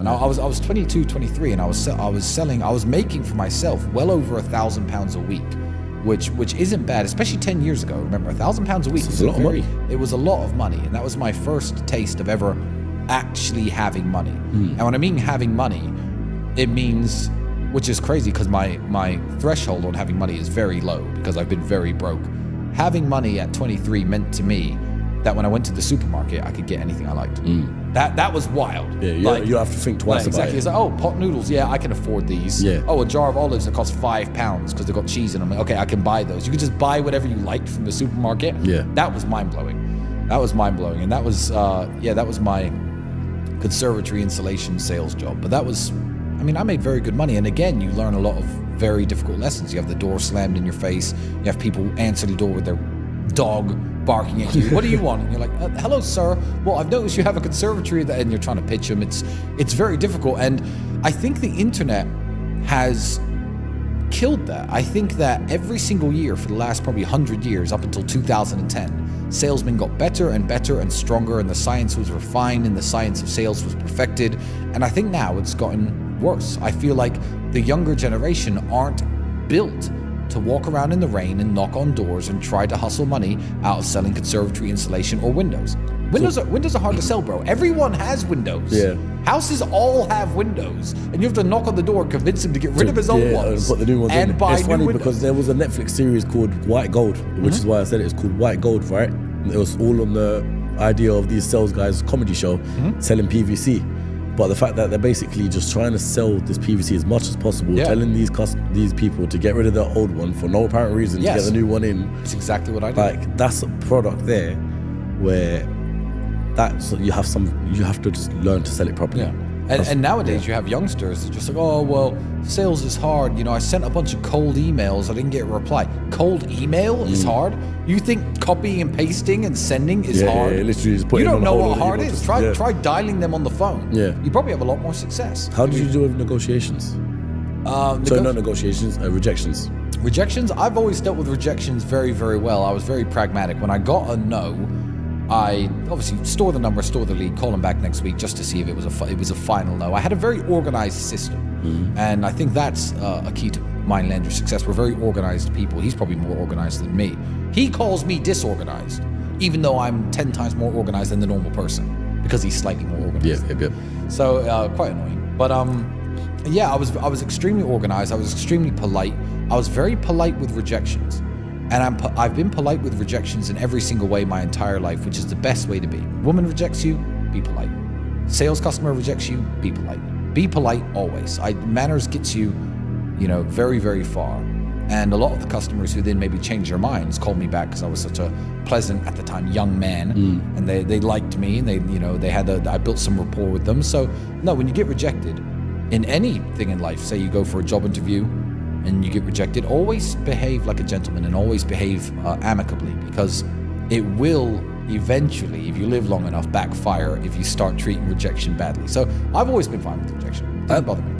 And I was 22, 23, and I was making for myself well over £1,000 a week, which isn't bad, especially 10 years ago. Remember, £1,000 a week was a lot of money. It was a lot of money, and that was my first taste of ever actually having money. And when I mean having money, it means, which is crazy because my threshold on having money is very low because I've been very broke. Having money at 23 meant to me that when I went to the supermarket, I could get anything I liked. That was wild. Yeah, you have to think twice about it. It's like, oh, pot noodles, yeah, I can afford these. Yeah. Oh, a jar of olives that costs £5 because they've got cheese in them. Okay, I can buy those. You could just buy whatever you liked from the supermarket. Yeah. That was mind-blowing. And that was my conservatory installation sales job. But I made very good money. And again, you learn a lot of very difficult lessons. You have the door slammed in your face. You have people answer the door with their dog barking at you. What do you want? And you're like, hello, sir. Well, I've noticed you have a conservatory, and you're trying to pitch them. It's very difficult. And I think the internet has killed that. I think that every single year for the last probably 100 years, up until 2010, salesmen got better and better and stronger, and the science was refined, and the science of sales was perfected. And I think now it's gotten worse. I feel like the younger generation aren't built to walk around in the rain and knock on doors and try to hustle money out of selling conservatory installation or windows. Windows are hard to sell, bro. Everyone has windows. Yeah. Houses all have windows, and you have to knock on the door, convince him to get rid of his old ones, and put the new ones in. buy it's funny new windows. because there was a Netflix series called White Gold, which is why I said it's called White Gold, right? And it was all on the idea of these sales guys' comedy show selling PVC. But the fact that they're basically just trying to sell this PVC as much as possible, telling these people to get rid of their old one for no apparent reason to get the new one in. That's exactly what I do. Like, that's a product there where you have to just learn to sell it properly. Yeah. And nowadays you have youngsters that are just like, oh, well, sales is hard. I sent a bunch of cold emails. I didn't get a reply. Cold email is hard? You think copying and pasting and sending is hard? Yeah, literally just putting you don't on know the what hard is. Try dialing them on the phone. Yeah. You probably have a lot more success. How did you do with negotiations? Not negotiations, rejections. Rejections? I've always dealt with rejections very, very well. I was very pragmatic. When I got a no, I obviously store the number, store the lead, call them back next week just to see if it was a final no. I had a very organized system, and I think that's a key to mine Landry's success. We're very organized people. He's probably more organized than me. He calls me disorganized, even though I'm 10 times more organized than the normal person because he's slightly more organized. Yeah. So quite annoying. But I was extremely organized. I was extremely polite. I was very polite with rejections. And I've been polite with rejections in every single way my entire life, which is the best way to be. Woman rejects you, be polite. Sales customer rejects you, be polite. Be polite always. Manners gets you, very, very far. And a lot of the customers who then maybe change their minds called me back because I was such a pleasant, at the time, young man, and they liked me, and I built some rapport with them. So no, when you get rejected in anything in life, say you go for a job interview, and you get rejected, always behave like a gentleman and always behave amicably, because it will eventually, if you live long enough, backfire if you start treating rejection badly. So I've always been fine with rejection. Doesn't bother me.